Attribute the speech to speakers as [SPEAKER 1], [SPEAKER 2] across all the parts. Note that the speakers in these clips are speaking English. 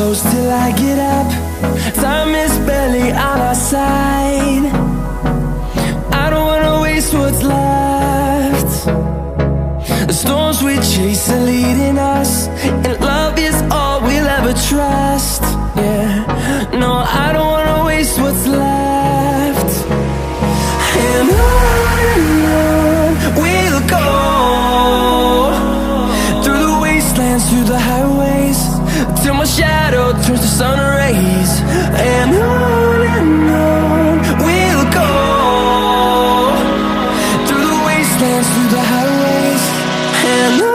[SPEAKER 1] close till I get up. Time is barely on our side. I don't wanna waste what's left. The storms we chase are leading us, and love is all we'll ever trust. Yeah, no, I don't wanna waste what's left. And on we'll go, through the wastelands, through the highways, till my shadow turns to sun rays. And on we'll go, through the wastelands, through the highways, and on.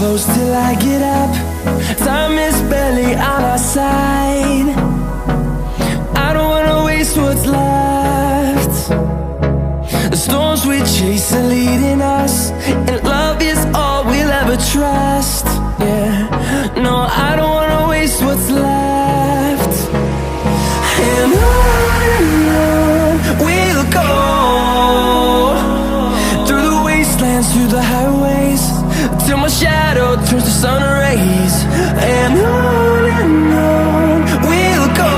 [SPEAKER 1] Close till I get up. Time is barely on our side. I don't wanna waste what's left. The storms we chase are leading us, and love is all we'll ever trust. Yeah, no, I don't wanna waste what's left. And on we'll go, through the wastelands, through the highways, till my shadow turns to sun rays. And on we'll go,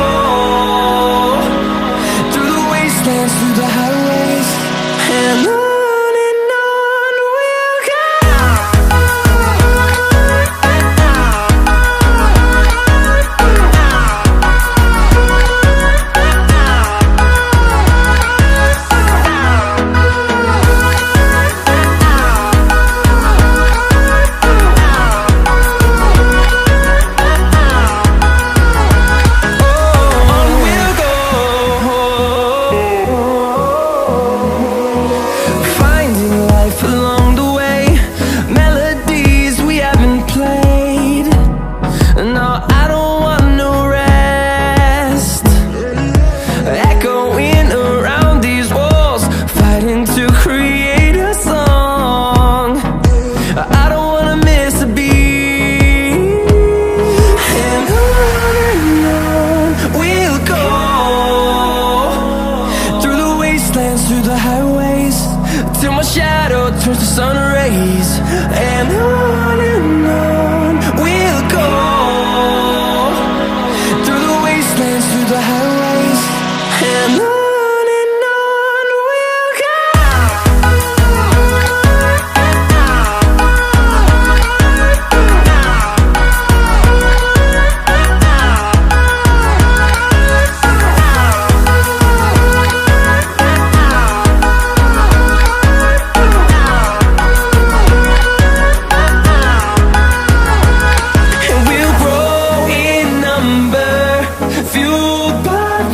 [SPEAKER 1] through the wastelands, through the highways, and on. We'll go.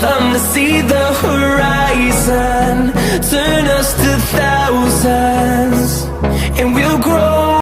[SPEAKER 1] them to see the horizon, turn us to thousands.